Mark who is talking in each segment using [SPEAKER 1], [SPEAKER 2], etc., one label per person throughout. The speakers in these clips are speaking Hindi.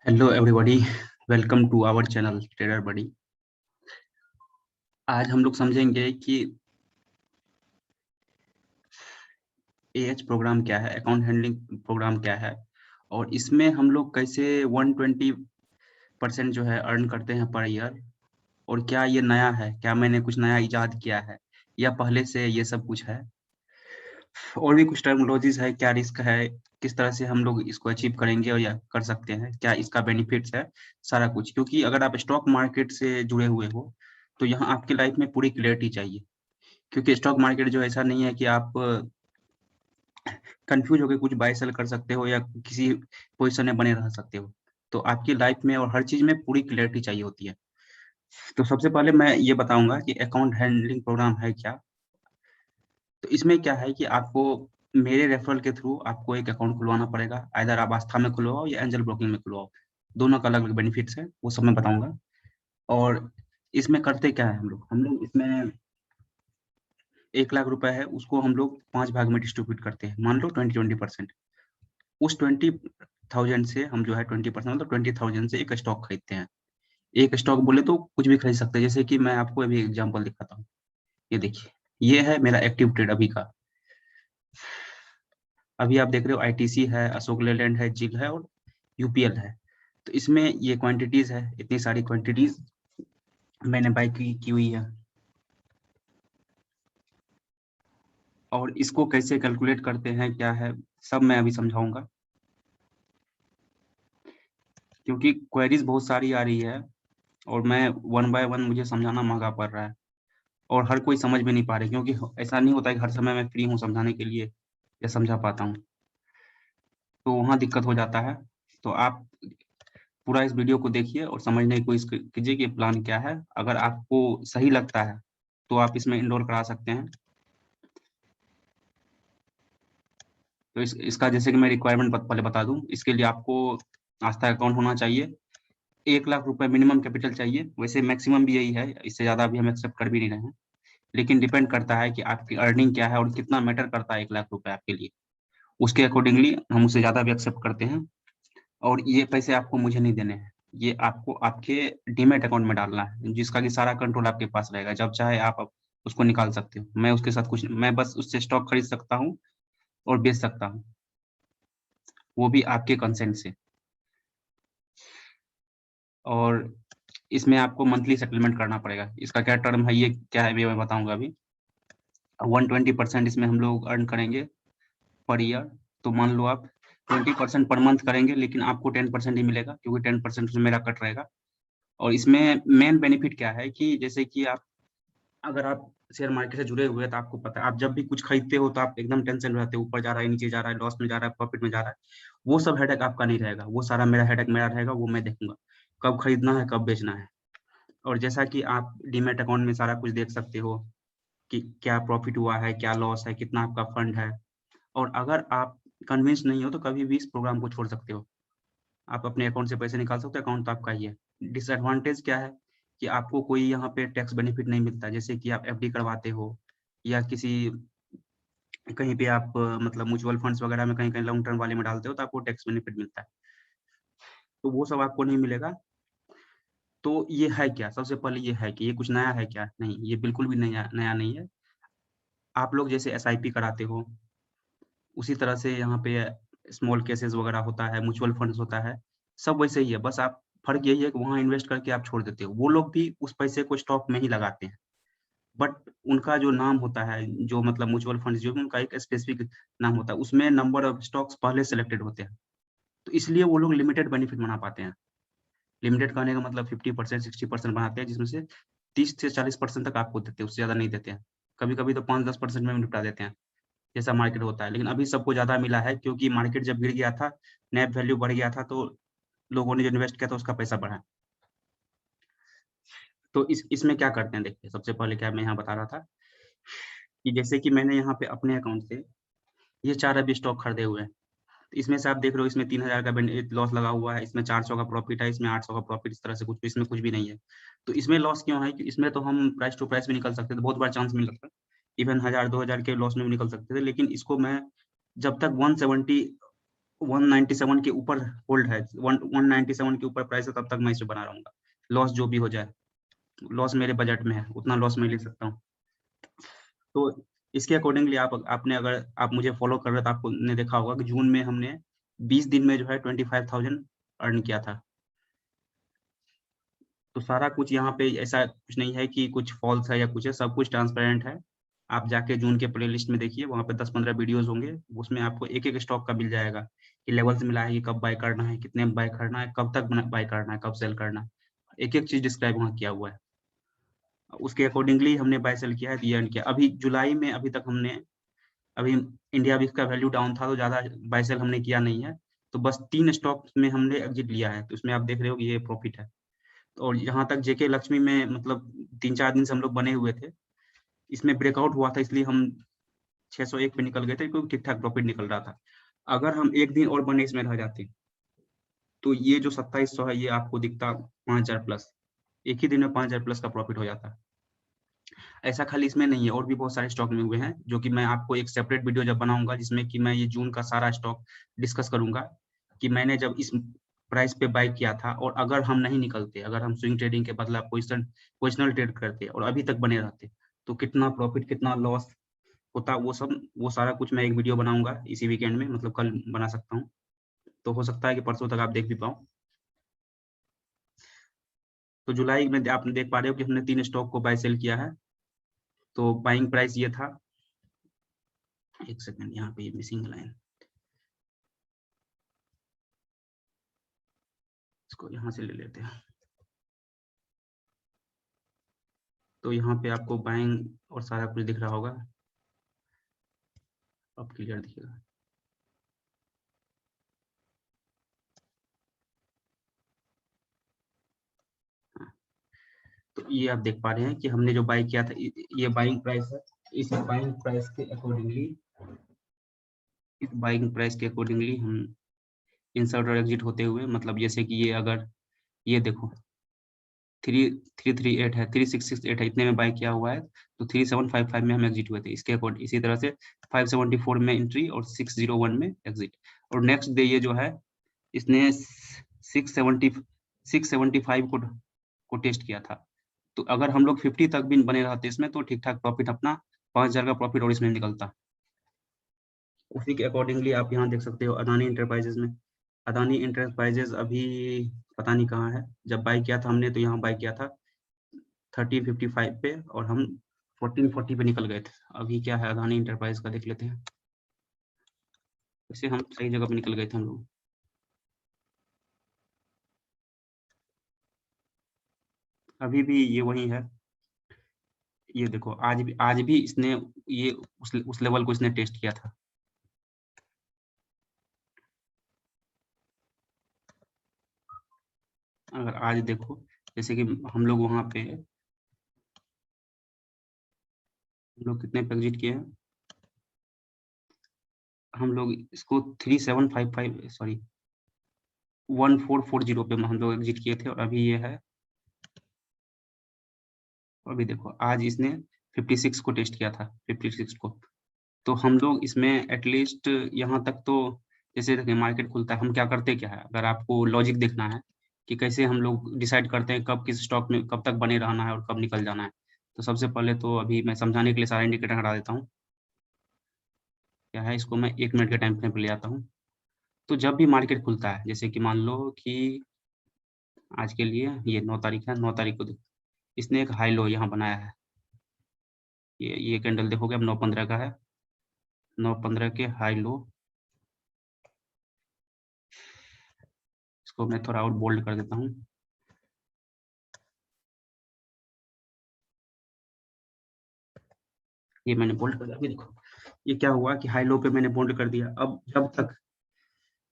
[SPEAKER 1] Hello everybody, welcome to our channel trader buddy. आज हम लोग समझेंगे कि एएच प्रोग्राम क्या है, अकाउंट हैंडलिंग प्रोग्राम क्या है, और इसमें हम लोग कैसे 120% जो है अर्न करते हैं पर ईयर। और क्या ये नया है, क्या मैंने कुछ नया इजाद किया है या पहले से ये सब कुछ है। और भी कुछ टर्मिनोलॉजीज है, क्या रिस्क है, किस तरह से हम लोग इसको अचीव करेंगे और या कर सकते हैं, क्या इसका बेनिफिट्स है, सारा कुछ। क्योंकि अगर आप स्टॉक मार्केट से जुड़े हुए हो तो यहाँ आपकी लाइफ में पूरी क्लियरिटी चाहिए। क्योंकि स्टॉक मार्केट जो ऐसा नहीं है कि आप कंफ्यूज होकर कुछ बाय सेल कर सकते हो या किसी पोजीशन में बने रह सकते हो। तो आपकी लाइफ में और हर चीज में पूरी क्लियरिटी चाहिए होती है। तो सबसे पहले मैं ये बताऊंगा कि अकाउंट हैंडलिंग प्रोग्राम है क्या। तो इसमें क्या है कि आपको मेरे रेफरल के थ्रू आपको एक अकाउंट खुलवाना पड़ेगा। आइदर आप आस्था में खुलवाओ या एंजल ब्रोकिंग में खुलवाओ, दोनों का अलग अलग बेनिफिट्स है, वो सब मैं बताऊंगा। और इसमें करते क्या है, हम लोग इसमें 1 लाख रुपए है, उसको हम लोग 5 भाग में डिस्ट्रीब्यूट करते हैं। मान लो 20-20%। उस 20,000 से हम जो है 20% मतलब 20,000 से एक स्टॉक खरीदते हैं। एक स्टॉक बोले तो कुछ भी खरीद सकते हैं। जैसे कि मैं आपको अभी एग्जांपल दिखाता हूँ। ये देखिए, ये है मेरा एक्टिव ट्रेड अभी का। अभी आप देख रहे हो आईटीसी है, अशोक लेलैंड है, जिल है और यूपीएल है। तो इसमें ये क्वांटिटीज है, इतनी सारी क्वांटिटीज मैंने बाय की हुई है। और इसको कैसे कैलकुलेट करते हैं, क्या है, सब मैं अभी समझाऊंगा। क्योंकि क्वेरीज बहुत सारी आ रही है और मैं वन बाय वन मुझे समझाना महंगा पड़ रहा है और हर कोई समझ में नहीं पा रहे। क्योंकि ऐसा नहीं होता है कि हर समय मैं फ्री हूँ समझाने के लिए या समझा पाता हूँ, तो वहाँ दिक्कत हो जाता है। तो आप पूरा इस वीडियो को देखिए और समझने की कोशिश कीजिए कि प्लान क्या है। अगर आपको सही लगता है तो आप इसमें इनरोल करा सकते हैं। तो इसका जैसे कि मैं रिक्वायरमेंट पहले बता दूं, इसके लिए आपको आस्था अकाउंट होना चाहिए। 1 लाख रुपए मिनिमम कैपिटल चाहिए। वैसे मैक्सिमम भी यही है, इससे ज़्यादा अभी हम एक्सेप्ट कर भी नहीं रहे हैं। लेकिन डिपेंड करता है कि आपकी अर्निंग क्या है और कितना मैटर करता है 1 लाख रुपए आपके लिए। उसके अकॉर्डिंगली हम उससे ज़्यादा भी एक्सेप्ट करते हैं। और ये पैसे आपको मुझे नहीं देने हैं, ये आपको आपके डीमैट अकाउंट में डालना है, जिसका कि सारा कंट्रोल आपके पास रहेगा। जब चाहे आप उसको निकाल सकते हो। मैं उसके साथ कुछ, मैं बस उससे स्टॉक खरीद सकता हूँ और बेच सकता हूँ, वो भी आपके कंसेंट से। और इसमें आपको मंथली सेटलमेंट करना पड़ेगा। इसका क्या टर्म है, ये क्या है, ये मैं बताऊंगा अभी। 120% इसमें हम लोग अर्न करेंगे पर ईयर। तो मान लो आप 20% पर मंथ करेंगे, लेकिन आपको 10% ही मिलेगा, क्योंकि 10% उसमें मेरा कट रहेगा। और इसमें मेन बेनिफिट क्या है कि जैसे कि आप, अगर आप शेयर मार्केट से जुड़े हुए हैं तो आपको पता है, आप जब भी कुछ खरीदते हो तो आप एकदम टेंशन में रहते हो, ऊपर जा रहा है, नीचे जा रहा है, लॉस में जा रहा है, प्रॉफिट में जा रहा है। वो सब हेडेक आपका नहीं रहेगा, वो सारा मेरा हेडेक मेरा रहेगा। वो मैं देखूंगा कब खरीदना है, कब बेचना है। और जैसा कि आप डीमैट अकाउंट में सारा कुछ देख सकते हो कि क्या प्रॉफिट हुआ है, क्या लॉस है, कितना आपका फंड है। और अगर आप कन्विंस नहीं हो तो कभी भी इस प्रोग्राम को छोड़ सकते हो। आप अपने अकाउंट से पैसे निकाल सकते हो, अकाउंट तो आपका ही है। डिसएडवांटेज क्या है कि आपको कोई यहाँ पे टैक्स बेनिफिट नहीं मिलता। जैसे कि आप एफडी करवाते हो या किसी कहीं पे आप मतलब म्यूचुअल फंड्स वगैरह में, कहीं कहीं लॉन्ग टर्म वाले में डालते हो तो आपको टैक्स बेनिफिट मिलता है। तो वो सब आपको नहीं मिलेगा। तो ये है क्या, सबसे पहले ये है कि ये कुछ नया है क्या? नहीं, ये बिल्कुल भी नया नया नहीं है। आप लोग जैसे एसआईपी कराते हो उसी तरह से यहाँ पे स्मॉल केसेस वगैरह होता है, म्यूचुअल फंड्स होता है, सब वैसे ही है। बस आप, फर्क यही है कि वहाँ इन्वेस्ट करके आप छोड़ देते हो। वो लोग भी उस पैसे को स्टॉक में ही लगाते हैं, बट उनका जो नाम होता है, जो मतलब म्यूचुअल फंड्स जो भी, उनका एक स्पेसिफिक नाम होता है, उसमें नंबर ऑफ स्टॉक्स पहले सेलेक्टेड होते हैं। तो इसलिए वो लोग लिमिटेड बेनिफिट बना पाते हैं। लिमिटेड कहने का मतलब 50% 60% बनाते हैं, जिसमें से 30 से 40% तक आपको देते हैं, उससे ज्यादा नहीं देते हैं। कभी कभी तो 5-10% में भी निपटा देते हैं, जैसा मार्केट होता है। लेकिन अभी सबको ज्यादा मिला है, क्योंकि मार्केट जब गिर गया था, नेट वैल्यू बढ़ गया था, तो लोगों ने जो इन्वेस्ट किया था उसका पैसा बढ़ा। तो इसमें क्या करते हैं, देखिए सबसे पहले क्या मैं यहाँ बता रहा था कि जैसे कि मैंने यहाँ पे अपने अकाउंट से ये 4 अभी स्टॉक खरीदे हुए हैं। तो इसमें से आप देख रहे हो, इसमें 3,000 का लॉस लगा हुआ है, इसमें 400 का प्रॉफिट है, इसमें 800 का प्रॉफिट, इस तरह से कुछ, इसमें कुछ भी नहीं है। तो इसमें लॉस क्यों है कि इसमें तो हम प्राइस टू प्राइस भी निकल सकते थे, बहुत बार चांस मिल सकता है। इवन 1,000-2,000 के लॉस में भी निकल सकते थे। लेकिन इसको मैं जब तक 170 197 के ऊपर होल्ड है, 197 के ऊपर प्राइस है, तब तक मैं इसे बना रहूंगा। लॉस जो भी हो जाए, लॉस मेरे बजट में है, उतना लॉस मैं ले सकता हूँ। तो इसके अकॉर्डिंगली आपने अगर आप मुझे फॉलो कर रहे तो आपने देखा होगा कि जून में हमने 20 दिन में जो है 25,000 अर्न किया था। तो सारा कुछ यहाँ पे ऐसा कुछ नहीं है कि कुछ फॉल्स है या कुछ है, सब कुछ ट्रांसपेरेंट है। आप जाके जून के प्लेलिस्ट में देखिए, वहाँ पे 10-15 वीडियोस होंगे, उसमें आपको एक-एक स्टॉक का मिल जाएगा कि लेवल्स मिला है कि कब बाय करना है, कितने में बाय करना है, कब तक बाय करना है, कब सेल करना है। एक-एक चीज़ डिस्क्राइब वहाँ किया हुआ है। उसके अकॉर्डिंगली हमने बाय सेल किया है, ये अर्न किया। अभी जुलाई में अभी तक हमने अभी इंडिया अभी इसका वैल्यू डाउन था तो ज़्यादा बाय सेल हमने किया नहीं है। तो बस 3 स्टॉक में हमने एग्जिट लिया है, तो इसमें आप देख रहे हो कि ये प्रॉफिट है। और यहाँ तक जेके लक्ष्मी में मतलब 3-4 दिन से हम लोग बने हुए थे। इसमें ब्रेकआउट हुआ था इसलिए हम 601 पे निकल गए थे क्योंकि ठीक-ठाक प्रॉफिट निकल रहा था। अगर हम 1 दिन और बने इसमें रह जाते, तो ये जो 2700 है ये आपको दिखता 5000 प्लस। एक ही दिन में 5000 प्लस का प्रॉफिट हो जाता। ऐसा खाली इसमें नहीं है, और भी बहुत सारे स्टॉक में हुए हैं, जो कि मैं आपको एक सेपरेट वीडियो जब बनाऊँगा जिसमें कि मैं ये जून का सारा स्टॉक डिस्कस करूँगा, कि मैंने जब इस प्राइस पे बाय किया था और अगर हम नहीं निकलते, अगर हम स्विंग ट्रेडिंग के बदला पोजिशनल ट्रेड करते और अभी तक बने रहते, तो कितना प्रॉफिट, कितना लॉस होता, वो सारा कुछ मैं एक वीडियो बनाऊँगा इसी वीकेंड में, मतलब कल बना सकता हूँ। तो हो सकता है कि परसों तक आप देख भी पाओ। तो जुलाई में आप देख पा रहे हो कि हमने 3 स्टॉक को बाय सेल किया है। तो बाइंग प्राइस ये था, 1 सेकंड यहाँ पे ये मिसिंग लाइन, इसको यहाँ से ले लेते हैं। तो यहाँ पे आपको बाइंग और सारा कुछ दिख रहा होगा, अब क्लियर दिखेगा। हाँ, तो ये आप देख पा रहे हैं कि हमने जो बाय किया था, ये बाइंग प्राइस है। इस बाइंग प्राइस के अकॉर्डिंगली, इस बाइंग प्राइस के अकॉर्डिंगली हम इंसर्ट और एग्जिट होते हुए, मतलब जैसे कि ये अगर ये देखो 3338 है, 3668 है, इतने में बाय किया हुआ है, तो 3755 में हम एग्जिट हुए थे। इसके अकॉर्डिंग इसी तरह से 574 में एंट्री और 601 में एग्जिट। और नेक्स्ट डे ये जो है, इसने 675 को टेस्ट किया था। तो अगर हम लोग 50 तक भी बने रहते इसमें, तो ठीक-ठाक प्रॉफिट अपना 5000 का प्रॉफिट और इसमें निकलता। उसी के अकॉर्डिंगली आप यहाँ देख सकते हो अदानी एंटरप्राइजेज में। अदानी एंटरप्राइजेज अभी पता नहीं कहाँ है। जब बाय किया था हमने तो यहाँ बाय किया था 1355 पे और हम 1440 पे निकल गए थे। अभी क्या है अदानी एंटरप्राइज का देख लेते हैं। वैसे हम सही जगह पे निकल गए थे हम लोग। अभी भी ये वही है। ये देखो आज भी इसने ये उस लेवल को इसने टेस्ट किया था। अगर आज देखो, जैसे कि हम लोग वहाँ पे हम लोग कितने पे एग्जिट किए हैं, हम लोग इसको 3755 सॉरी 1440 पे हम लोग एग्जिट किए थे और अभी ये है। अभी देखो आज इसने 56 को टेस्ट किया था, 56 को। तो हम लोग इसमें एटलीस्ट यहाँ तक तो, जैसे देखिए मार्केट खुलता है, हम क्या करते क्या है, अगर आपको लॉजिक देखना है कि कैसे हम लोग डिसाइड करते हैं कब किस स्टॉक में कब तक बने रहना है और कब निकल जाना है। तो सबसे पहले तो अभी मैं समझाने के लिए सारे इंडिकेटर हटा देता हूँ। क्या है, इसको मैं 1 मिनट के टाइम फ्रेम पे ले आता हूँ। तो जब भी मार्केट खुलता है, जैसे कि मान लो कि आज के लिए ये 9 तारीख है, 9 तारीख को इसने एक हाई लो यहाँ बनाया है। ये कैंडल देखोगे अब 9-15 का है, 9-15 के हाई लो। इसको मैं थोड़ा और बोल्ड कर देता हूँ। ये मैंने बोल्ड कर दिया। अभी देखो ये क्या हुआ कि हाई लो पे मैंने बोल्ड कर दिया। अब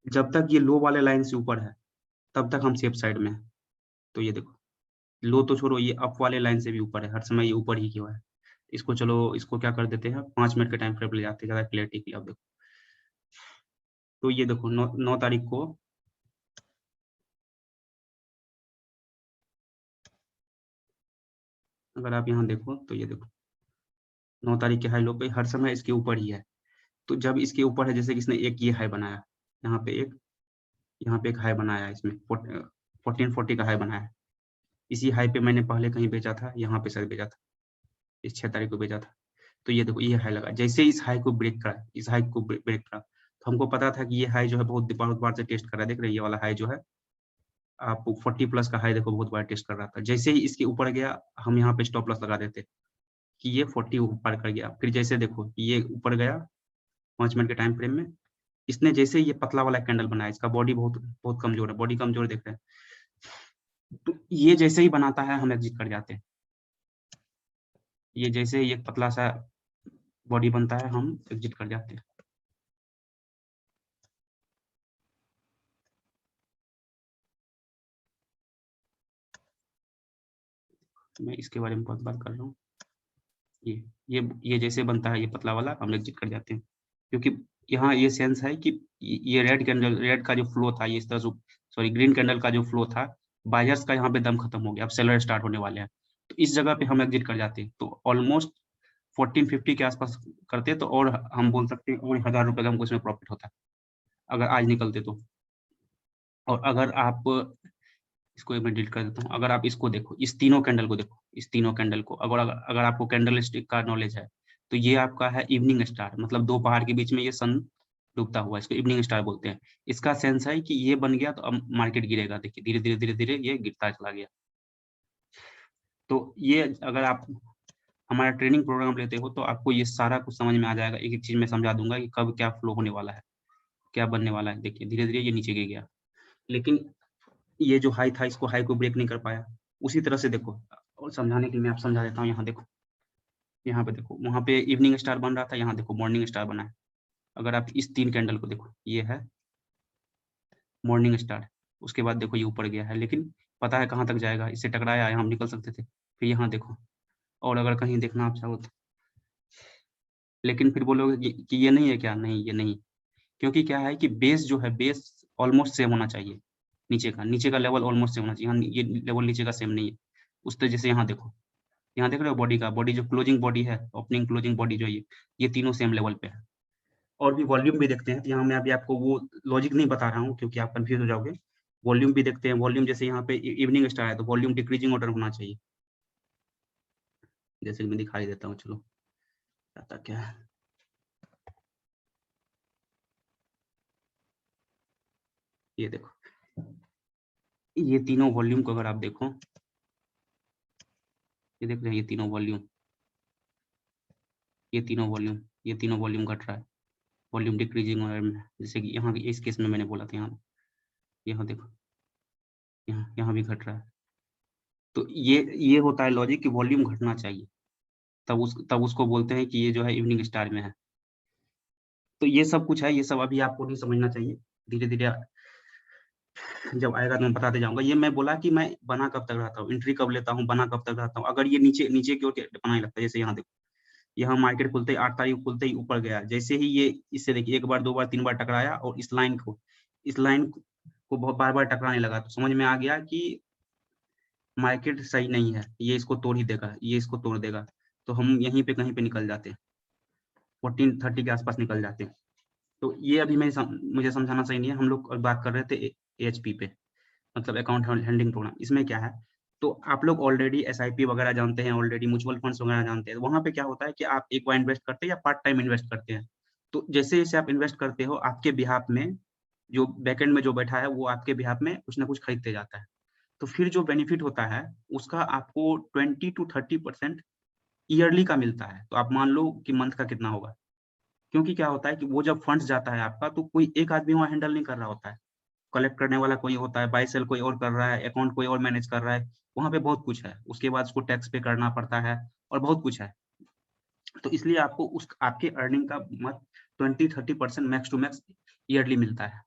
[SPEAKER 1] जब तक ये लो वाले लाइन से ऊपर है, तब तक हम सेफ साइड में हैं। तो ये देखो, लो तो छोड़ो, ये अप वाले लाइन से भी ऊपर है, हर समय ये ऊपर ही क्यों है। इसको चलो, इसको क्या कर देते हैं, 5 मिनट के टाइम फ्रेम पे ले जाते हैं ज़्यादा क्लैरिटी के लिए। अब देखो, तो ये देखो 9 तारीख को अगर आप यहाँ देखो तो ये देखो 9 तारीख के हाई लो पे हर समय इसके ऊपर ही है। तो जब इसके ऊपर है, जैसे कि इसने एक ये हाई बनाया, यहाँ पे एक हाई बनाया है, इसमें 1440 का हाई बनाया है। इसी हाई पे मैंने पहले कहीं बेचा था, यहाँ पे सर बेचा था, इस 6 तारीख को बेचा था। तो ये देखो ये हाई लगा, जैसे इस हाई को ब्रेक करा, इस हाई को ब्रेक करा, तो हमको पता था कि ये हाई जो है बहुत बार से टेस्ट कर रहा है। देख रहे हैं ये वाला हाई जो है आप 40 प्लस का हाई देखो बहुत बार टेस्ट कर रहा था। जैसे ही इसके ऊपर गया हम यहाँ पे स्टॉप लॉस लगा देते कि ये 40 ऊपर कर गया। फिर जैसे देखो ये ऊपर गया 5 मिनट के टाइम फ्रेम में, इसने जैसे ये पतला वाला कैंडल बनाया, इसका बॉडी बहुत कमजोर है, बॉडी कमजोर देख रहे हैं। तो ये जैसे ही बनाता है हम एग्जिट कर जाते हैं। ये जैसे ही एक पतला सा बॉडी बनता है हम एग्जिट कर जाते हैं। मैं इसके बारे में बहुत बात कर रहा हूँ। ये जैसे बनता है ये पतला वाला हम एग्जिट कर जाते हैं, क्योंकि यहाँ ये सेंस है कि ये रेड का जो फ्लो था, ये इस तरह से सॉरी ग्रीन कैंडल का जो फ्लो था, बायर्स का यहाँ पे दम खत्म हो गया, अब सेलर स्टार्ट होने वाले हैं। तो इस जगह पे हम एग्जिट कर जाते हैं। तो ऑलमोस्ट 1450 के आसपास करते तो और हम बोल सकते हैं और 1000 रुपए का हमको इसमें प्रॉफिट होता अगर आज निकलते तो। और अगर आप इसको एक मिनट डिलीट कर देता हूँ, अगर आप इसको देखो, इस तीनों कैंडल को देखो, इस तीनों कैंडल को अगर आपको कैंडल स्टिक का नॉलेज है तो ये आपका है इवनिंग स्टार, मतलब दो पहाड़ के बीच में ये सन डूबता हुआ, इसको इवनिंग स्टार बोलते हैं। इसका सेंस है कि ये बन गया तो अब मार्केट गिरेगा। देखिए धीरे धीरे धीरे धीरे ये गिरता चला गया। तो ये अगर आप हमारा ट्रेनिंग प्रोग्राम लेते हो तो आपको ये सारा कुछ समझ में आ जाएगा। एक एक चीज में समझा दूंगा कि कब क्या फ्लो होने वाला है, क्या बनने वाला है। देखिए धीरे धीरे ये नीचे गिर गया, लेकिन ये जो हाई था इसको हाई को ब्रेक नहीं कर पाया। उसी तरह से देखो, और समझाने के लिए मैं आप समझा देता हूँ। यहाँ देखो, यहाँ पे देखो, वहां पे इवनिंग स्टार बन रहा था, यहाँ देखो मॉर्निंग स्टार बना है। अगर आप इस 3 कैंडल को देखो, ये है मॉर्निंग स्टार, उसके बाद देखो ये ऊपर गया है, लेकिन पता है कहाँ तक जाएगा, इससे टकराया, यहाँ हम निकल सकते थे। फिर यहाँ देखो, और अगर कहीं देखना आप चाहो तो, लेकिन फिर बोलोगे कि ये नहीं है क्या? नहीं, ये नहीं, क्योंकि क्या है कि बेस जो है, बेस ऑलमोस्ट सेम होना चाहिए। नीचे का लेवल ऑलमोस्ट सेम होना चाहिए। यहाँ ये लेवल नीचे का सेम नहीं है। उस तरह जैसे यहाँ देखो, यहाँ देख रहे हो बॉडी जो क्लोजिंग बॉडी है, ओपनिंग क्लोजिंग बॉडी जो ये तीनों सेम लेवल पे है। और भी वॉल्यूम भी देखते हैं। तो यहाँ मैं अभी आपको वो लॉजिक नहीं बता रहा हूँ क्योंकि आप कंफ्यूज हो जाओगे। वॉल्यूम भी देखते हैं। वॉल्यूम जैसे यहाँ पे इवनिंग स्टार है तो वॉल्यूम डिक्रीजिंग ऑर्डर होना चाहिए, जैसे कि मैं दिखाई देता हूँ। चलो आता क्या है, ये देखो, ये तीनों वॉल्यूम को अगर आप देखो, ये देख रहे हैं, ये तीनों वॉल्यूम घट रहा है, वॉल्यूम डिक्रीजिंग ऑर्डर में। जैसे कि यहाँ इस केस में मैंने बोला था, यहाँ देखो, यहाँ भी घट रहा है। तो ये होता है लॉजिक कि वॉल्यूम घटना चाहिए, तब उसको बोलते हैं कि ये जो है इवनिंग स्टार में है। तो ये सब कुछ है, ये सब अभी आपको नहीं समझना चाहिए। धीरे धीरे जब आएगा तो मैं बताते जाऊंगा। ये मैं बोला कि मैं बना कब तक रहता हूँ, एंट्री कब लेता हूँ, बना कब तक रहता हूँ। अगर ये नीचे नीचे की ओर बनाने लगता है, जैसे यहाँ देखो, यहाँ मार्केट खुलते ही 8 तारीख खुलते ही ऊपर गया, जैसे ही ये इससे देखिए 1 बार 2 बार 3 बार टकराया और इस लाइन को बहुत बार बार टकराने लगा, तो समझ में आ गया कि मार्केट सही नहीं है, ये इसको तोड़ ही देगा, ये इसको तोड़ देगा। तो हम यहीं पे कहीं पे निकल जाते हैं, 1430 के आसपास निकल जाते हैं। तो ये अभी मुझे समझाना सही नहीं है। हम लोग बात कर रहे थे एएचपी पे, मतलब अकाउंट होल्डिंग प्रोग्राम। इसमें क्या है, तो आप लोग ऑलरेडी एसआईपी वगैरह जानते हैं, ऑलरेडी म्यूचुअल फंड्स वगैरह जानते हैं। वहां पे क्या होता है कि आप एक बार इन्वेस्ट करते हैं या पार्ट टाइम इन्वेस्ट करते हैं। तो जैसे जैसे आप इन्वेस्ट करते हो, आपके बिहाफ में जो बैकएंड में जो बैठा है वो आपके बिहाफ में कुछ ना कुछ खरीदते जाता है। तो फिर जो बेनिफिट होता है उसका आपको 20 to 30% ईयरली का मिलता है। तो आप मान लो कि मंथ का कितना होगा, क्योंकि क्या होता है कि वो जब फंड्स जाता है आपका, तो कोई एक आदमी वहाँ हैंडल नहीं कर रहा होता है, कलेक्ट करने वाला कोई होता है, बाय सेल कोई और कर रहा है, अकाउंट कोई और मैनेज कर रहा है। वहाँ पे बहुत कुछ है, उसके बाद उसको टैक्स पे करना पड़ता है और बहुत कुछ है। तो इसलिए आपको उस आपके अर्निंग का मत 20-30% मैक्स टू मैक्स ईयरली मिलता है।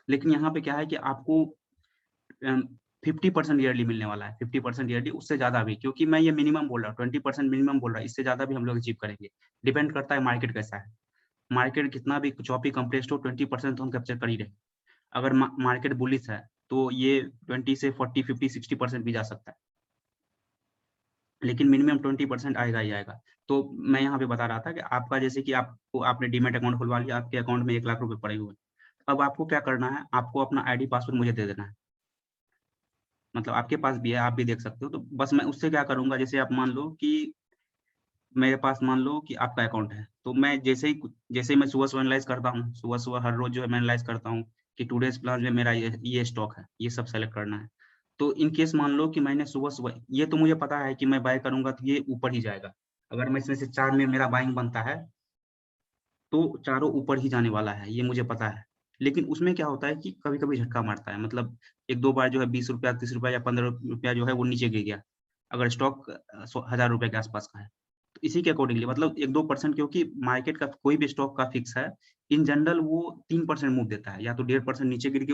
[SPEAKER 1] लेकिन यहाँ पे क्या है कि आपको 50% ईयरली मिलने वाला है, 50% ईयरली, उससे ज्यादा भी, क्योंकि मैं ये मिनिमम बोल रहा हूँ, 20% मिनिमम बोल रहा है, इससे ज्यादा भी हम लोग अचीव करेंगे। डिपेंड करता है मार्केट कैसा है। मार्केट कितना भी चौपी कंप्रेस्ड हो, 20% तो हम कैप्चर कर ही रहे। अगर मार्केट बुलिश है तो ये 20 से 40, 50, 60% भी जा सकता है, लेकिन मिनिमम 20% आएगा ही आएगा। तो मैं यहाँ पे बता रहा था कि आपका जैसे कि आपने डीमेट अकाउंट खुलवा लिया, आपके अकाउंट में 1 लाख रुपए पड़े हुए, अब आपको क्या करना है, आपको अपना आईडी पासवर्ड मुझे दे देना है। मतलब आपके पास भी है, आप भी देख सकते हो। तो बस मैं उससे क्या करूँगा, जैसे आप मान लो कि मेरे पास मान लो कि आपका अकाउंट है, तो मैं जैसे ही मैं सुबह-सुबह एनालाइज़ करता हूँ, सुबह-सुबह हर रोज़ जो है मैं एनालाइज़ करता हूँ कि टुडेज़ प्लान में मेरा ये स्टॉक है, ये सब सेलेक्ट करना है। तो इन केस मान लो कि मैंने सुबह-सुबह ये तो मुझे पता है कि मैं बाय करूँगा तो ये ऊपर ही जाएगा। अगर मैं इसमें से 4 में मेरा बाइंग बनता है, तो चारों ऊपर ही जाने वाला है, ये मुझे पता है। लेकिन उसमें क्या होता है कि कभी-कभी झटका मारता है, मतलब 1-2 बार जो है ₹20, ₹30 या ₹15 जो है वो नीचे गिर गया। अगर स्टॉक ₹1000 के आस-पास का है। तो इसी के अकॉर्डिंगली मतलब 1-2% क्योंकि मार्केट का कोई भी स्टॉक का फिक्स है, इन जनरल वो 3% मूव देता है, या तो 1.5% नीचे गिर के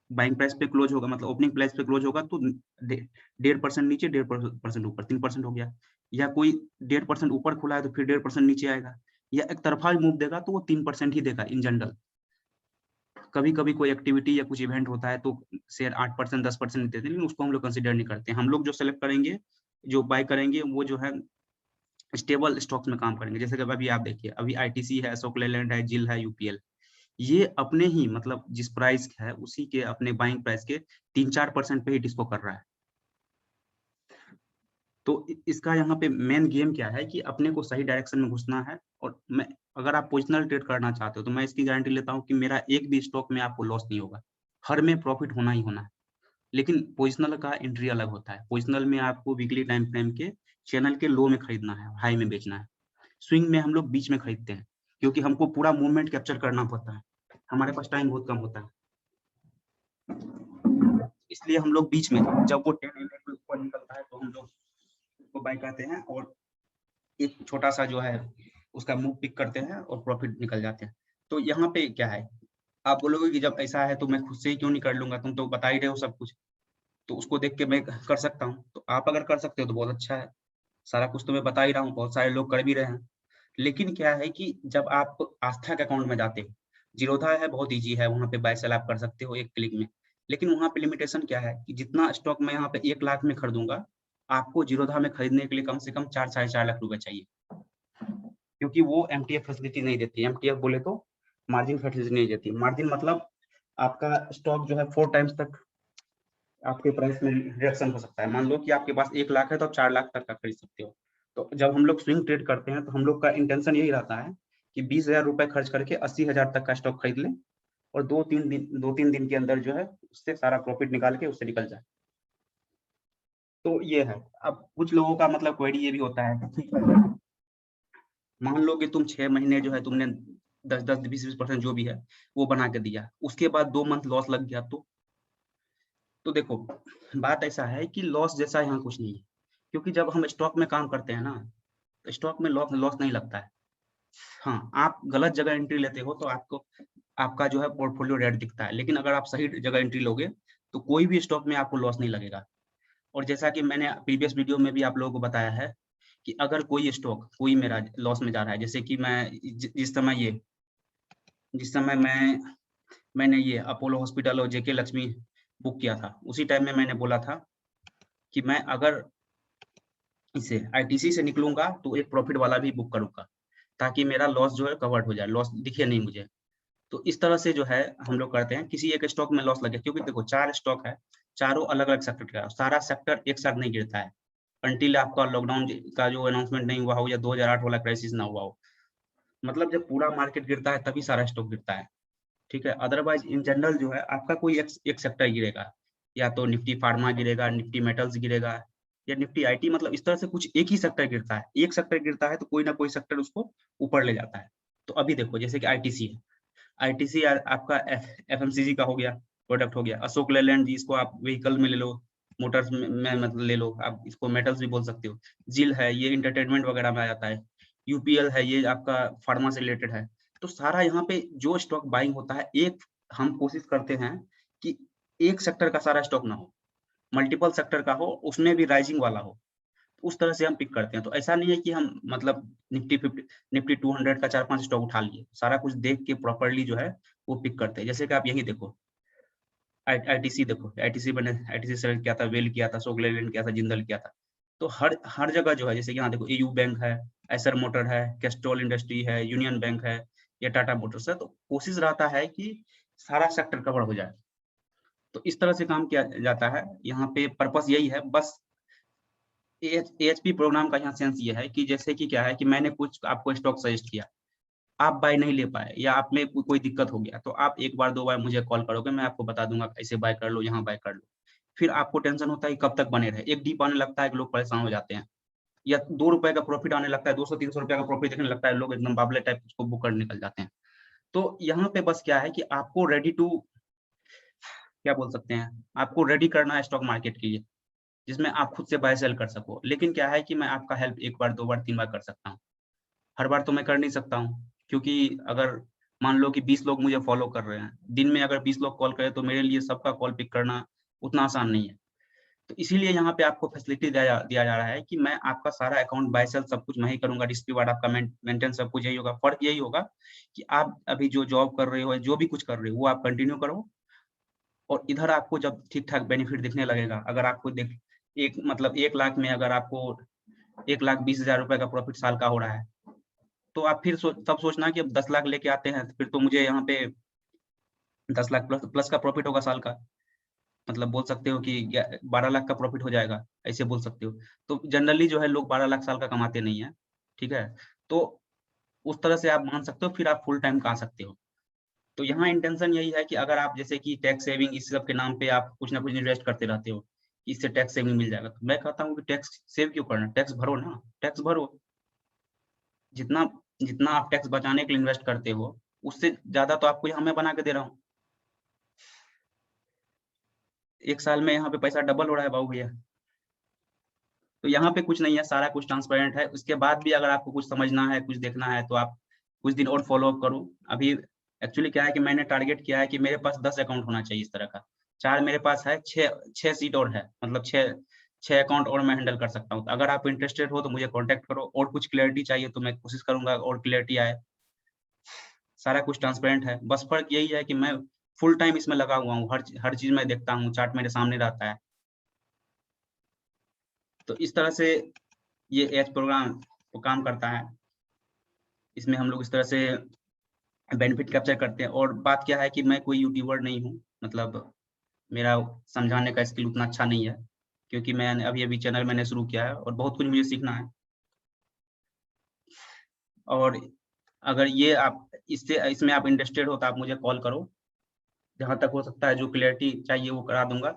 [SPEAKER 1] बाइंग प्राइस पे क्लोज़ होगा, मतलब ओपनिंग प्राइस पे क्लोज़ होगा तो डे 1.5% नीचे, 1.5% ऊपर, 3% हो गया। या कोई 1.5% ऊपर खुला है तो फिर 1.5% नीचे आएगा, या एक तरफ़ा मूव देगा तो वो 3% ही देगा इन जनरल। कभी-कभी कोई एक्टिविटी या कुछ इवेंट होता है तो शेयर 8% 10% देते हैं, लेकिन उसको हम लोग कंसीडर नहीं करते हैं। हम लोग जो सेलेक्ट करेंगे, जो बाय करेंगे वो जो है स्टेबल स्टॉक्स में काम करेंगे। जैसे कि अभी आप देखिए, अभी आईटीसी है, अशोक लेलैंड है, जिल है, यूपीएल। ये अपने ही मतलब जिस प्राइस है उसी के अपने बाइंग प्राइस के 3-4% पे ही डिस्को कर रहा है। तो इसका यहाँ पे मेन गेम क्या है कि अपने को सही डायरेक्शन में घुसना है। और मैं अगर आप पोजिशनल ट्रेड करना चाहते हो तो मैं इसकी गारंटी लेता हूँ कि मेरा एक भी स्टॉक में आपको लॉस नहीं होगा। हर में प्रॉफिट होना ही होना है। लेकिन पोजिशनल का एंट्री अलग होता है। पोजिशनल में आपको वीकली टाइम फ्रेम के चैनल के लो में खरीदना है, हाई में बेचना है। स्विंग में हम लोग बीच में खरीदते हैं, क्योंकि हमको पूरा मूवमेंट कैप्चर करना पड़ता है। हमारे पास टाइम बहुत कम होता है। इसलिए हम लोग बीच में, जब वो 10 एमए के ऊपर निकलता है तो हम लोग उसको बाय करते हैं और एक छोटा-सा जो है उसका मूव पिक करते हैं और प्रॉफिट निकल जाते हैं। तो यहाँ पे क्या है, आप बोलोगे कि जब ऐसा है तो मैं खुद से ही क्यों नहीं कर लूँगा, तुम तो बता ही रहे हो सब कुछ। तो उसको देख के मैं कर सकता हूँ। तो आप अगर कर सकते हो तो बहुत अच्छा है। सारा कुछ तो मैं बता ही रहा हूँ, बहुत सारे लोग कर भी रहे हैं। लेकिन क्या है कि जब आप आस्था के अकाउंट में जाते हो, ज़ीरोधा है बहुत ईज़ी है, वहाँ पे बाय सेल आप कर सकते हो एक क्लिक में। लेकिन वहाँ पे लिमिटेशन क्या है कि जितना स्टॉक मैं यहाँ पे 1 लाख में खरीदूँगा, आपको ज़ीरोधा में खरीदने के लिए कम से कम 4 साढ़े 4 लाख रुपए चाहिए। क्योंकि वो एमटीएफ फैसिलिटी नहीं देती। एमटीएफ बोले तो मार्जिन फैसिलिटी नहीं देती। मार्जिन मतलब आपका स्टॉक जो है 4 टाइम्स तक आपके प्राइस में रिडक्शन हो सकता है। मान लो कि आपके पास 1 लाख है तो आप 4 लाख तक का खरीद सकते हो। तो जब हम लोग स्विंग ट्रेड करते हैं तो हम लोग का इंटेंशन यही रहता है कि 20,000 रुपए खर्च करके 80,000 तक का स्टॉक खरीद लें और 2-3 दिन के अंदर जो है उससे सारा प्रॉफिट निकाल के उससे निकल जाए। तो ये है। अब कुछ लोगों का मतलब क्वेरी ये भी होता है कि ठीक है, मान लो कि तुम 6 महीने जो है तुमने 10-10, 20-20% जो भी है वो बना के दिया। उसके बाद 2 मंथ लॉस लग गया तो देखो, बात ऐसा है कि लॉस जैसा यहाँ कुछ नहीं है। क्योंकि जब हम स्टॉक में काम करते हैं ना, तो स्टॉक में लॉस लॉस नहीं लगता है। हाँ, आप गलत जगह एंट्री लेते हो तो आपको आपका जो है पोर्टफोलियो रेड दिखता है। लेकिन अगर आप सही जगह एंट्री लोगे, तो कोई भी स्टॉक में आपको लॉस नहीं लगेगा। और जैसा कि मैंने प्रीवियस वीडियो में भी आप लोगों को बताया है कि अगर कोई स्टॉक कोई मेरा लॉस में जा रहा है, जैसे कि मैं जिस समय मैंने ये अपोलो हॉस्पिटल और जेके लक्ष्मी बुक किया था, उसी टाइम में मैंने बोला था कि मैं अगर इसे आईटीसी से निकलूँगा तो एक प्रॉफिट वाला भी बुक करूँगा, ताकि मेरा लॉस जो है कवर्ड हो जाए, लॉस दिखे नहीं मुझे। तो इस तरह से जो है हम लोग करते हैं, किसी एक स्टॉक में लॉस लगे क्योंकि देखो 4 स्टॉक है, चारों अलग-अलग सेक्टर का है, सारा सेक्टर एक साथ नहीं गिरता है, अंटिल आपका लॉकडाउन का जो अनाउंसमेंट नहीं हुआ हो या 2008 वाला क्राइसिस ना हुआ हो। मतलब जब पूरा मार्केट गिरता है तभी सारा स्टॉक गिरता है, ठीक है? अदरवाइज़ इन जनरल जो है आपका कोई एक सेक्टर गिरेगा, या तो निफ्टी फार्मा गिरेगा, निफ्टी मेटल्स गिरेगा या निफ्टी आईटी, मतलब इस तरह से कुछ एक ही सेक्टर गिरता है। एक सेक्टर गिरता है तो कोई ना कोई सेक्टर उसको ऊपर ले जाता है। तो अभी देखो जैसे कि आईटीसी है, आईटीसी आपका एफएमसीजी का हो गया, प्रोडक्ट हो गया। अशोक लेलैंड जी, इसको आप व्हीकल में ले लो, मोटर्स में मतलब ले लो, आप इसको मेटल्स भी बोल सकते हो। जिल है, ये एंटरटेनमेंट वगैरह में आ जाता है। यूपीएल है, ये आपका फार्मा से रिलेटेड है। तो सारा यहाँ पे जो स्टॉक बाइंग होता है, एक हम कोशिश करते हैं कि एक सेक्टर का सारा स्टॉक ना हो, मल्टीपल सेक्टर का हो, उसमें भी राइजिंग वाला हो। उस तरह से हम पिक करते हैं। तो ऐसा नहीं है कि हम मतलब निफ्टी 200 का 4-5 स्टॉक उठा लिए। सारा कुछ देख के प्रॉपर्ली जो है वो पिक करते हैं। जैसे कि आप यही देखो, आईटीसी देखो, आईटीसी मैंने आईटीसी सेलेक्ट किया था, वेल किया था, अशोक लेलैंड किया था, जिंदल किया था। तो हर हर जगह जो है, जैसे यहाँ देखो एयू बैंक है, एसर मोटर है, कैस्ट्रॉल इंडस्ट्री है, यूनियन बैंक है या टाटा मोटर्स है। तो कोशिश रहता है कि सारा सेक्टर कवर हो जाए। तो इस तरह से काम किया जाता है। यहाँ पे पर्पस यही है बस। एएचपी प्रोग्राम का यहाँ सेंस ये है कि जैसे कि क्या है कि मैंने कुछ आपको स्टॉक सजेस्ट किया, आप बाय नहीं ले पाए या आप में कोई दिक्कत हो गया, तो आप एक बार दो बार मुझे कॉल करोगे, मैं आपको बता दूंगा कैसे बाय कर लो, यहाँ बाय कर लो। फिर आपको टेंशन होता है कि कब तक बने रहे। एक डीप आने लगता है कि लोग परेशान हो जाते हैं, या 2 रुपए का प्रॉफिट आने लगता है, 200-300 रुपए का प्रॉफिट देखने लगता है, लोग एकदम बावले टाइप उसको बुक कर निकल जाते हैं। तो यहाँ पे बस क्या है कि आपको रेडी टू, क्या बोल सकते हैं, आपको रेडी करना है स्टॉक मार्केट के लिए, जिसमें आप खुद से बाय सेल कर सको। लेकिन क्या है कि मैं आपका हेल्प 1 बार 2 बार 3 बार कर सकता हूँ, हर बार तो मैं कर नहीं सकता हूँ, क्योंकि अगर मान लो कि 20 लोग मुझे फॉलो कर रहे हैं, दिन में अगर 20 लोग कॉल करें तो मेरे लिए सबका कॉल पिक करना उतना आसान नहीं है। तो इसीलिए यहाँ पे आपको फैसिलिटी दिया जा रहा है कि मैं आपका सारा अकाउंट बाय सेल सब कुछ मैं ही करूंगा, रिस्क रिवार्ड आपका मेंटेन सब कुछ यही होगा। फर्क यही होगा कि आप अभी जो जॉब कर रहे हो, जो भी कुछ कर रहे हो, वो आप कंटिन्यू करो, और इधर आपको जब ठीक-ठाक बेनिफिट दिखने लगेगा, अगर आपको देख एक मतलब 1 लाख में अगर आपको 1,20,000 रुपए का प्रॉफिट साल का हो रहा है, तो आप फिर तब सोचना कि अब 10 लाख लेके आते हैं, तो फिर तो मुझे यहाँ पे 10 लाख प्लस प्लस का प्रॉफिट होगा साल का। मतलब बोल सकते हो कि 12 लाख का प्रॉफिट हो जाएगा, ऐसे बोल सकते हो। तो जनरली जो है लोग 12 लाख साल का कमाते नहीं है, ठीक है? तो उस तरह से आप मान सकते हो, फिर आप फुल टाइम का आ सकते हो। तो यहाँ इंटेंशन यही है कि अगर आप जैसे कि टैक्स सेविंग इस सब के नाम पे आप कुछ ना कुछ इन्वेस्ट करते रहते हो, इससे टैक्स सेविंग मिल जाएगा, तो मैं कहता हूँ कि टैक्स सेव क्यों करना? टैक्स भरो ना, टैक्स भरो। जितना जितना आप टैक्स बचाने के लिए इन्वेस्ट करते हो, उससे ज़्यादा तो आपको यहाँ मैं बना के दे रहा हूँ। 1 साल में यहाँ पे पैसा डबल हो रहा है बाबू भैया। तो यहाँ पे कुछ नहीं है, सारा कुछ ट्रांसपेरेंट है। उसके बाद भी अगर आपको कुछ समझना है, कुछ देखना है, तो आप कुछ दिन और फॉलो अप करो। अभी एक्चुअली क्या है कि मैंने टारगेट किया है कि मेरे पास 10 अकाउंट होना चाहिए इस तरह का। 4 मेरे पास है, 6 सीट और है, मतलब 6 अकाउंट और मैं हैंडल कर सकता हूँ। तो अगर आप इंटरेस्टेड हो तो मुझे कॉन्टैक्ट करो, और कुछ क्लैरिटी चाहिए तो मैं कोशिश करूँगा और क्लैरिटी आए। सारा कुछ ट्रांसपेरेंट है, बस फ़र्क यही है कि मैं फुल टाइम इसमें लगा हुआ हूँ, हर चीज़ मैं देखता हूँ, चार्ट मेरे सामने रहता है। तो इस तरह से ये एज प्रोग्राम वो काम करता है। इसमें हम लोग इस तरह से बेनिफिट कैप्चर करते हैं। और बात क्या है कि मैं कोई यूट्यूबर नहीं हूँ, मतलब मेरा समझाने का स्किल उतना अच्छा नहीं है, क्योंकि मैंने अभी-अभी चैनल मैंने शुरू किया है और बहुत कुछ मुझे सीखना है। और अगर ये आप इसमें आप इंटरेस्टेड हो तो आप मुझे कॉल करो, जहाँ तक हो सकता है जो क्लैरिटी चाहिए वो करा दूँगा।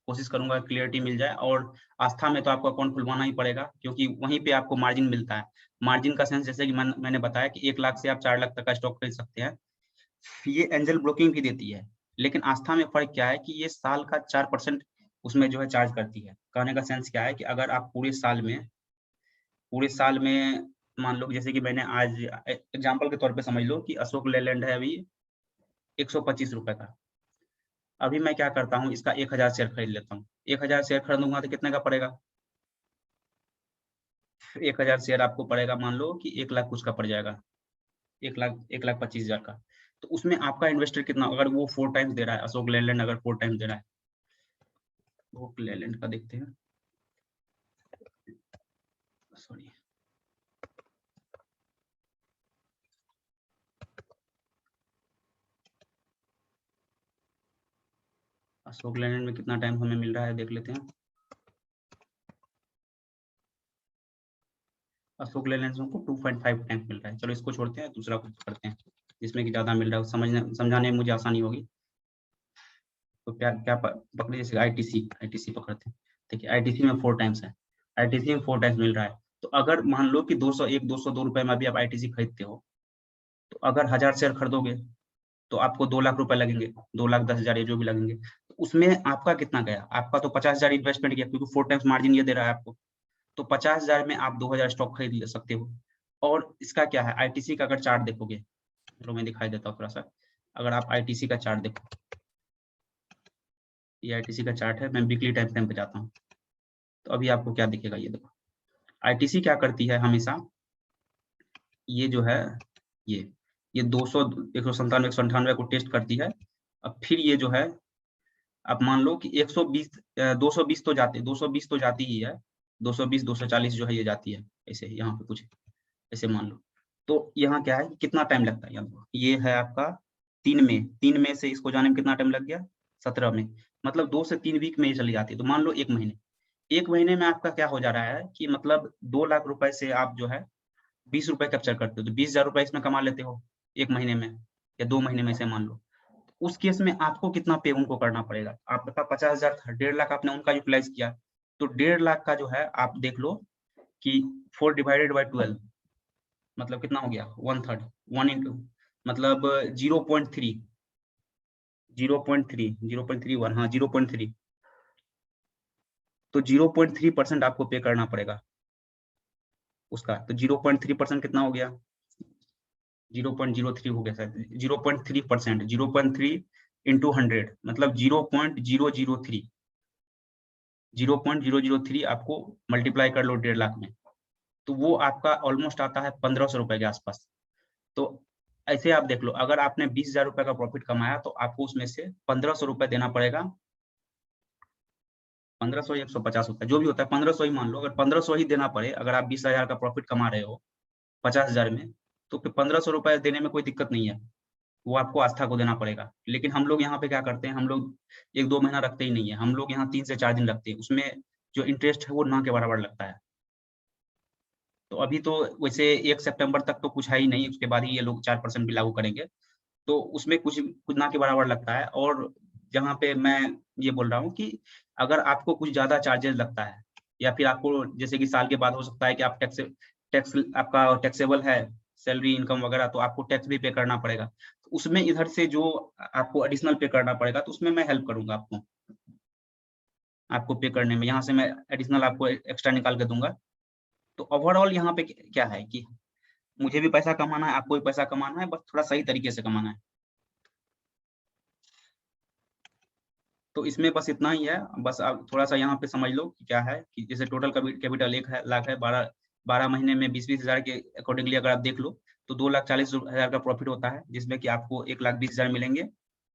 [SPEAKER 1] कोशिश करूँगा क्लैरिटी मिल जाए। और आस्था में तो आपको अकाउंट खुलवाना ही पड़ेगा, क्योंकि वहीं पे आपको मार्जिन मिलता है। मार्जिन का सेंस जैसे कि मैंने बताया कि 1 लाख से आप 4 लाख तक का स्टॉक खरीद सकते हैं। ये एंजल ब्रोकिंग भी देती है, लेकिन आस्था में फ़र्क क्या है कि ये साल का 4% उसमें जो है चार्ज करती है। कहने का सेंस क्या है कि अगर आप पूरे साल में मान लो कि जैसे कि मैंने आज एग्ज़ाम्पल के तौर पे समझ लो कि अशोक लेलैंड है अभी ₹125 का। अभी मैं क्या करता हूँ, इसका 1000 शेयर खरीद लेता हूँ। 1000 शेयर खरीदूँगा तो कितने का पड़ेगा? 1000 शेयर आपको पड़ेगा, मान लो कि 1 लाख कुछ का पड़ जाएगा। 1,25,000 का। तो उसमें आपका इन्वेस्टर कितना, अगर वो 4 टाइम्स दे रहा है, अशोक लेलैंड अगर 4 टाइम्स दे रहा है, अशोक लेलैंड का देखते हैं। सॉरी, अशोक लेलैंड में कितना टाइम हमें मिल रहा है देख लेते हैं। अशोक लेलैंड से हमको 2.5 टाइम्स मिल रहा है। चलो इसको छोड़ते हैं, दूसरा कुछ करते हैं, जिसमें कि ज़्यादा मिल रहा है, समझाने में मुझे आसानी होगी। तो क्या क्या पकड़े, जैसे आईटीसी पकड़ते हैं। देखिए आईटीसी में 4 टाइम्स है, आईटीसी में 4 टाइम्स मिल रहा है। तो अगर मान लो कि 201 202 रुपए में भी आप आईटीसी खरीदते हो, तो अगर 1000 शेयर खरीदोगे तो आपको 2 लाख रुपए लगेंगे, 2,10,000 या जो भी लगेंगे। तो उसमें आपका कितना गया? आपका तो 50,000 इन्वेस्टमेंट गया, क्योंकि 4 टाइम्स मार्जिन ये दे रहा है आपको। तो 50,000 में आप 2,000 स्टॉक खरीद ले सकते हो। और इसका क्या है, आईटीसी का अगर चार्ट देखोगे, चलो मैं दिखाई देता हूँ थोड़ा-सा। अगर आप आईटीसी का चार्ट देखो, ये आईटीसी का चार्ट है, मैं वीकली टाइम फ्रेम पे जाता हूँ। तो अभी आपको क्या दिखेगा, ये देखो। आईटीसी क्या करती है हमेशा, ये जो है, ये ये 200 197 198 को टेस्ट करती है। अब फिर ये जो है, आप मान लो कि 120 220 तो जाती 220 तो जाती ही है, 220 240 जो है ये जाती है, ऐसे यहाँ पे कुछ ऐसे मान लो। तो यहाँ क्या है कि कितना टाइम लगता है, यहाँ देखो ये है आपका 3 में से इसको जाने में कितना टाइम लग गया, 17 में, मतलब 2 से 3 वीक में ये चली जाती है। तो मान लो 1 महीने, 1 महीने में आपका क्या हो जा रहा है कि मतलब 2 लाख रुपए से आप जो है 20 रुपए कैप्चर करते हो, तो 20,000 रुपए इसमें कमा लेते हो 1 महीने में या 2 महीने में से मान लो। उस केस में आपको कितना पे उनको करना पड़ेगा? आपका 50,000 था, 1.5 लाख आपने उनका यूटिलाइज़ किया, तो 1.5 लाख का जो है आप देख लो कि 4 डिवाइडेड बाय 12 मतलब कितना हो गया, 1/3, 1 इंटू मतलब 0.3, 0.3, 0.31, हाँ 0.3, तो 0.3% आपको पे करना पड़ेगा उसका। तो 0.3% कितना हो गया, 0.03 हो गया शायद, 0.3%, 0.3 इंटू 100 मतलब 0.003, 0.003 आपको मल्टीप्लाई कर लो 1.5 लाख में, तो वो आपका ऑलमोस्ट आता है 1,500 रुपए के आसपास। तो ऐसे आप देख लो, अगर आपने 20,000 रुपए का प्रॉफिट कमाया तो आपको उसमें से 1,500 रुपए देना पड़ेगा, 1,500 या 150 होता है, जो भी होता है 1,500 ही मान लो। अगर 1,500 ही देना पड़े, अगर आप 20,000 का प्रॉफिट कमा रहे हो 50,000 में, तो फिर 1,500 रुपए देने में कोई दिक्कत नहीं है, वो आपको आस्था को देना पड़ेगा। लेकिन हम लोग यहाँ पे क्या करते हैं, हम लोग 1-2 महीना रखते ही नहीं है, हम लोग यहाँ 3 से 4 दिन रखते हैं, उसमें जो इंटरेस्ट है वो ना के बराबर लगता है। तो अभी तो वैसे 1 सितंबर तक तो कुछ है ही नहीं, उसके बाद ही ये लोग 4% भी लागू करेंगे, तो उसमें कुछ कुछ ना के बराबर लगता है। और जहाँ पे मैं ये बोल रहा हूँ कि अगर आपको कुछ ज़्यादा चार्जेज़ लगता है या फिर आपको जैसे कि साल के बाद हो सकता है कि आप टैक्स टैक्स आपका टैक्सेबल है, सैलरी, इनकम वगैरह, तो आपको टैक्स भी पे करना पड़ेगा। तो उसमें इधर से जो आपको एडिशनल पे करना पड़ेगा, तो उसमें मैं हेल्प करूँगा आपको, आपको पे करने में। यहाँ से मैं एडिशनल आपको एक्स्ट्रा निकाल के दूँगा। तो ओवरऑल यहाँ पे क्या है कि मुझे भी पैसा कमाना है, आपको भी पैसा कमाना है, बस थोड़ा सही तरीके से कमाना है। तो इसमें बस इतना ही है, बस आप थोड़ा-सा यहाँ पे समझ लो कि क्या है कि जैसे टोटल कैपिटल 1 लाख है, 12 महीने में 20-20 हज़ार के अकॉर्डिंगली अगर आप देख लो, तो 2,40,000 का प्रॉफिट होता है, जिसमें कि आपको 1,20,000 मिलेंगे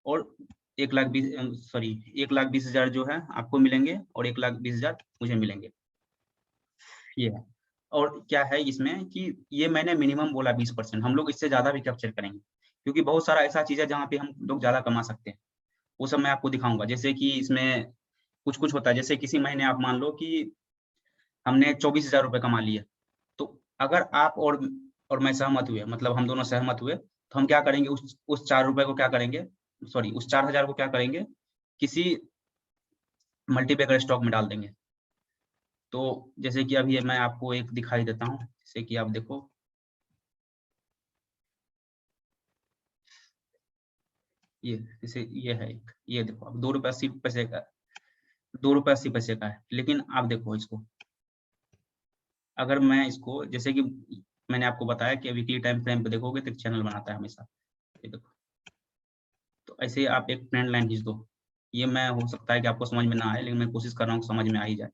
[SPEAKER 1] और 1,20,000 जो है आपको मिलेंगे और 1,20,000 मुझे मिलेंगे, ये है। और क्या है इसमें कि ये मैंने मिनिमम बोला 20%, हम लोग इससे ज़्यादा भी कैप्चर करेंगे, क्योंकि बहुत सारा ऐसा चीज़ है जहाँ पे हम लोग ज़्यादा कमा सकते हैं। वो सब मैं आपको दिखाऊँगा। जैसे कि इसमें कुछ-कुछ होता है, जैसे किसी महीने आप मान लो कि हमने 24,000 रुपए कमा लिए, तो अगर आप और मैं सहमत हुए, मतलब हम दोनों सहमत हुए, तो हम क्या करेंगे, उस 4 रुपए को क्या करेंगे, सॉरी उस 4,000 को क्या करेंगे, किसी मल्टीबैगर स्टॉक में डाल देंगे। तो जैसे कि अभी मैं आपको एक दिखाई देता हूँ, जैसे कि आप देखो, ये जैसे ये है एक, ये देखो अब ₹2.80 का, ₹2.80 का है। लेकिन आप देखो इसको, अगर मैं इसको जैसे कि मैंने आपको बताया कि वीकली टाइम फ्रेम पे देखोगे तो एक चैनल बनाता है हमेशा। ये देखो, तो ऐसे आप एक ट्रेंड लाइन खींच दो। ये मैं हो सकता है कि आपको समझ में ना आए, लेकिन मैं कोशिश कर रहा हूँ समझ में आ ही जाए।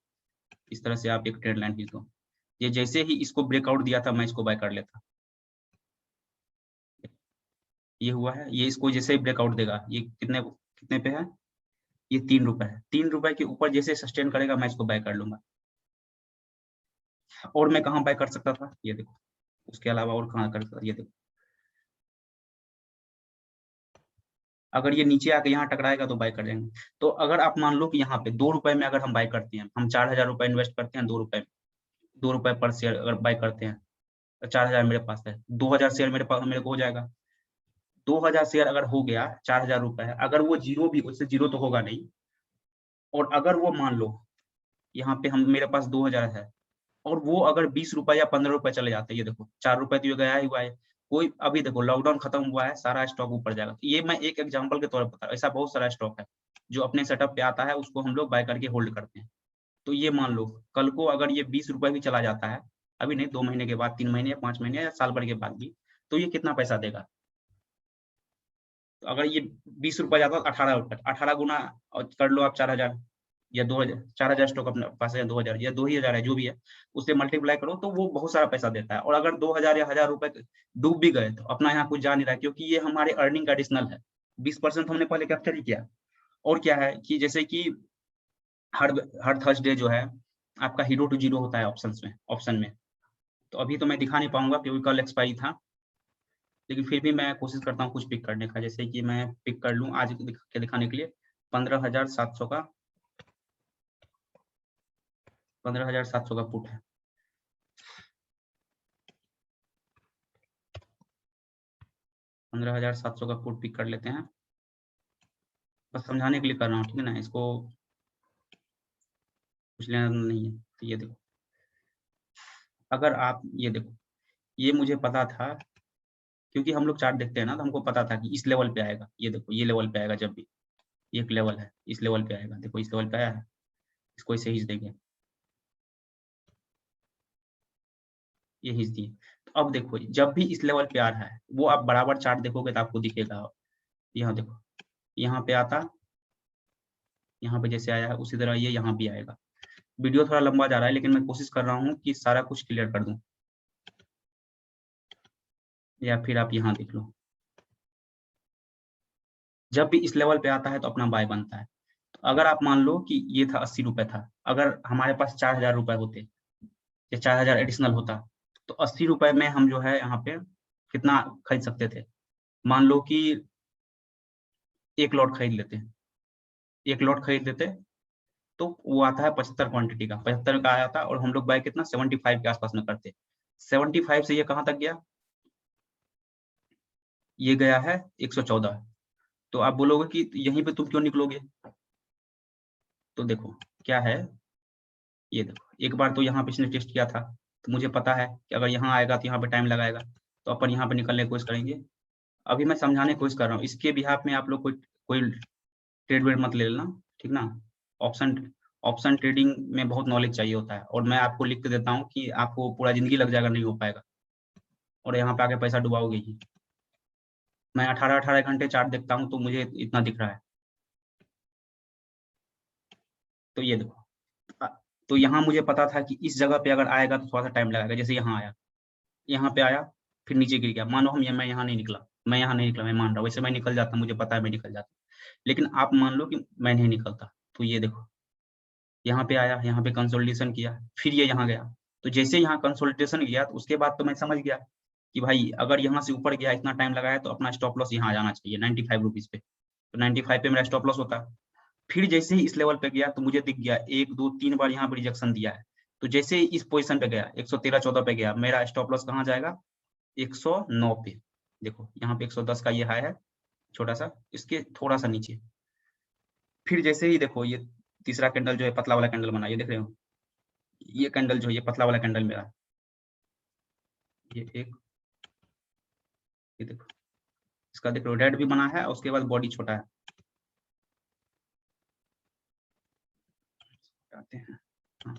[SPEAKER 1] इस तरह से आप एक ट्रेंड लाइन खींच दो। ये जैसे ही इसको ब्रेकआउट दिया था, मैं इसको बाय कर लेता। ये हुआ है, ये इसको जैसे ही ब्रेकआउट देगा, ये कितने कितने पे है? ये ₹3 है। ₹3 के ऊपर जैसे सस्टेन करेगा, मैं इसको बाय कर लूँगा। और मैं कहाँ बाय कर सकता था? ये देखो, उसके अलावा और कहाँ कर सकता, ये देखो। अगर ये नीचे आके यहाँ टकराएगा तो बाय कर लेंगे। तो अगर आप मान लो कि यहाँ पे ₹2 में अगर हम बाय करते हैं, हम 4,000 रुपए इन्वेस्ट करते हैं, ₹2 पर शेयर अगर बाय करते हैं, तो 4,000 मेरे पास है, 2,000 शेयर मेरे को हो जाएगा। 2,000 शेयर अगर हो गया, ₹4,000 है, अगर वो ज़ीरो भी, उससे ज़ीरो तो होगा नहीं, और अगर वो मान लो यहाँ पे हम मेरे पास 2,000 है और वो अगर ₹20 या ₹15 चले जाते हैं, ये देखो ₹4 तो ये गया ही हुआ है। कोई अभी देखो लॉकडाउन खत्म हुआ है, सारा स्टॉक ऊपर जाएगा। तो ये मैं एक एग्ज़ाम्पल के तौर पर बता रहा हूँ, ऐसा बहुत सारा स्टॉक है, जो अपने सेटअप पे आता है, उसको हम लोग बाय करके होल्ड करते हैं। तो ये मान लो, कल को अगर ये ₹20 भी चला जाता है, अभी नहीं 2 महीने के बाद, 3 महीने या 5 महीने या साल भर के बाद भी, तो ये कितना पैसा देगा? तो अगर ये ₹20 जाता है, 18 गुना कर लो आप 4,000 या 2,000, 4,000 स्टॉक अपने पास है, 2,000 या 2 ही हज़ार है, जो भी है, उससे मल्टीप्लाई करो तो वो बहुत सारा पैसा देता है। और अगर 2,000 या ₹1,000 डूब भी गए, तो अपना यहाँ कुछ जा नहीं रहा है, क्योंकि ये हमारे अर्निंग का एडिशनल है। 20% हमने पहले कैप्चर ही किया। और क्या है कि जैसे कि हर हर थर्सडे जो है, आपका हीरो टू ज़ीरो होता है ऑप्शन में। तो अभी तो मैं दिखा नहीं पाऊँगा क्योंकि कल एक्सपायरी था। लेकिन फिर भी मैं कोशिश करता हूँ कुछ पिक करने का। जैसे कि मैं पिक कर लूँ आज के दिखाने के लिए 15,700 का 15,700 का पुट है। $15,700 का पुट पिक कर लेते हैं। बस समझाने के लिए कर रहा हूँ, ठीक है ना, इसको कुछ लेना नहीं है। तो ये देखो, अगर आप ये देखो, ये मुझे पता था क्योंकि हम लोग चार्ट देखते हैं ना, तो हमको पता था कि इस लेवल पे आएगा। ये देखो, ये लेवल पे आएगा जब भी, ये एक लेवल है, इस लेवल पे आएगा। देखो इस लेवल पे आया है, इसको ऐसे खींच देंगे, ये खींच दिए। तो अब देखो, जब भी इस लेवल पे आ रहा है, वो आप बराबर चार्ट देखोगे तो आपको दिखेगा। यहाँ देखो, यहाँ पे आता, यहाँ पे जैसे आया है उसी तरह ये यहाँ भी आएगा। वीडियो थोड़ा लंबा जा रहा है, लेकिन मैं कोशिश कर रहा हूँ कि सारा कुछ क्लियर कर दूं। या फिर आप यहाँ देख लो, जब भी इस लेवल पे आता है तो अपना बाय बनता है। तो अगर आप मान लो कि ये था 80 रुपए था, अगर हमारे पास 4,000 रुपए होते या 4,000 एडिशनल होता, तो 80 रुपए में हम जो है यहाँ पे कितना खरीद सकते थे। मान लो कि एक लॉट खरीद लेते, एक लॉट खरीद लेते, तो वो आता है 75 क्वांटिटी का, 75 का आया था, और हम लोग बाय कितना 75 के आसपास में करते। 75 से ये कहाँ तक गया, ये गया है 114। तो आप बोलोगे कि यहीं पे तुम क्यों निकलोगे, तो देखो क्या है, ये देखो, एक बार तो यहाँ पे इसने टेस्ट किया था, तो मुझे पता है कि अगर यहाँ आएगा तो यहाँ पे टाइम लगाएगा, तो अपन यहाँ पे निकलने की कोशिश करेंगे। अभी मैं समझाने की कोशिश कर रहा हूँ, इसके बिहाफ में आप लोग कोई ट्रेड वेड मत ले लेना, ठीक ना। ऑप्शन ऑप्शन ट्रेडिंग में बहुत नॉलेज चाहिए होता है, और मैं आपको लिख के देता हूँ कि आपको पूरा जिंदगी लग जाएगा, नहीं हो पाएगा, और यहाँ पे आके पैसा डुबाओगे ही। मैं 18-18 घंटे चार्ट देखता हूँ, तो मुझे इतना दिख रहा है। तो ये देखो, तो यहाँ मुझे पता था कि इस जगह पे अगर आएगा तो थोड़ा सा टाइम लगेगा। जैसे यहाँ आया, यहाँ पे आया, फिर नीचे गिर गया। मानो मैं यहाँ नहीं निकला, मैं यहाँ नहीं निकला, मैं मान रहा हूँ, वैसे मैं निकल जाता, मुझे पता है मैं निकल जाता, लेकिन आप मान लो कि मैं नहीं निकलता। तो ये देखो, यहाँ पे आया, यहाँ पे कंसोलिडेशन किया, फिर ये यहाँ गया। तो जैसे यहाँ कंसोलिडेशन गया, तो उसके बाद तो मैं समझ गया कि भाई अगर यहाँ से ऊपर गया, इतना टाइम लगाया, तो अपना स्टॉप लॉस यहाँ आ जाना चाहिए 95 रुपीज पे। तो 95 पे मेरा स्टॉप लॉस होता। फिर जैसे ही इस लेवल पे गया, तो मुझे दिख गया 1 2 3 बार यहाँ पे रिजेक्शन दिया है। तो जैसे ही इस पोजीशन पे गया, 113-14 पे गया, मेरा स्टॉप लॉस कहाँ जाएगा, 109 पे। देखो यहाँ पे 110 का ये हाई है, छोटा सा, इसके थोड़ा सा नीचे। फिर जैसे ही देखो, ये तीसरा कैंडल जो है पतला वाला कैंडल बना, ये देख रहे हो, ये कैंडल जो है, ये पतला वाला कैंडल मेरा, ये एक, ये देखो, इसका देखो रेड भी बना है, और उसके बाद बॉडी छोटा है। आते हैं, हाँ,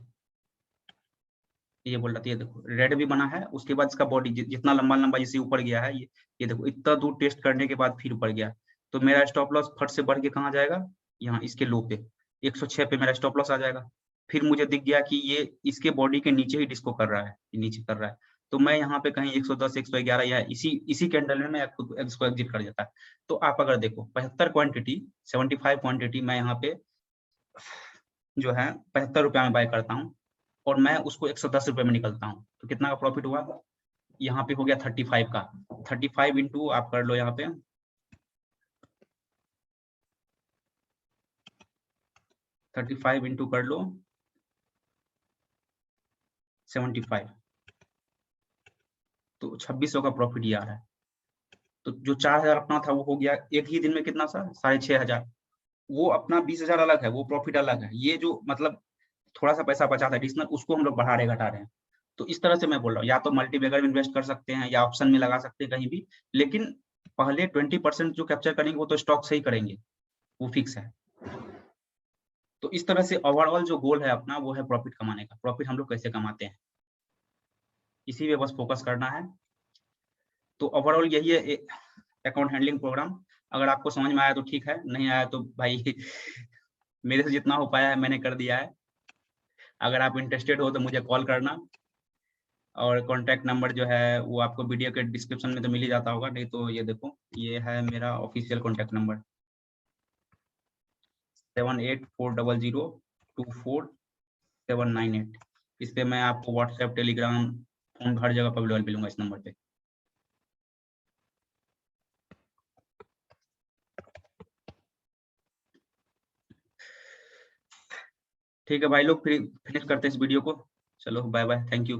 [SPEAKER 1] ये बोल रहा था, ये देखो रेड भी बना है, उसके बाद इसका बॉडी जितना लंबा लंबा जैसे ऊपर गया है, ये देखो इतना दूर टेस्ट करने के बाद फिर ऊपर गया। तो मेरा स्टॉप लॉस फट से बढ़ के कहाँ जाएगा, यहाँ इसके लो पे 106 पे मेरा स्टॉप लॉस आ जाएगा। फिर मुझे दिख गया कि ये इसके बॉडी के नीचे ही डिस्को कर रहा है, नीचे कर रहा है। तो मैं यहाँ पे कहीं 110 111 या इसी इसी कैंडल में मैं खुद इसको एग्जिट कर देता है। तो आप अगर देखो 75 क्वांटिटी, 75 क्वांटिटी मैं यहाँ पे जो है 75 रुपया में बाय करता हूँ, और मैं उसको 110 रुपए में निकलता हूँ। तो कितना का प्रॉफिट हुआ, यहाँ पे हो गया 35 का। 35 इंटू आप कर लो यहाँ पे 35 इंटू कर लो 75, तो 2600 का प्रॉफिट ये आ रहा है। तो जो 4,000 अपना था वो हो गया एक ही दिन में कितना सा 6,500। वो अपना 20,000 अलग है, वो प्रॉफिट अलग है। ये जो मतलब थोड़ा सा पैसा बचा था एडिशनल, उसको हम लोग बढ़ा रहे घटा रहे हैं। तो इस तरह से मैं बोल रहा हूँ, या तो मल्टीबैगर में इन्वेस्ट कर सकते हैं, या ऑप्शन में लगा सकते हैं कहीं भी, लेकिन पहले 20% जो कैप्चर करेंगे वो तो स्टॉक से ही करेंगे, वो फिक्स है। तो इस तरह से ओवरऑल जो गोल है अपना, वो है प्रॉफिट कमाने का। प्रॉफिट हम लोग कैसे कमाते हैं, इसी पे बस फोकस करना है। तो ओवरऑल यही है अकाउंट हैंडलिंग प्रोग्राम। अगर आपको समझ में आया तो ठीक है, नहीं आया तो भाई मेरे से जितना हो पाया है मैंने कर दिया है। अगर आप इंटरेस्टेड हो तो मुझे कॉल करना, और कॉन्टैक्ट नंबर जो है वो आपको वीडियो के डिस्क्रिप्शन में तो मिल ही जाता होगा, नहीं तो ये देखो, ये है मेरा ऑफिशियल कॉन्टैक्ट नंबर 7840024798। इस पे मैं आपको व्हाट्सएप, टेलीग्राम, फोन हर जगह पर अवेलेबल मिलूंगा इस नंबर पे। ठीक है भाई लोग, फिर फिनिश करते हैं इस वीडियो को। चलो बाय बाय, थैंक यू।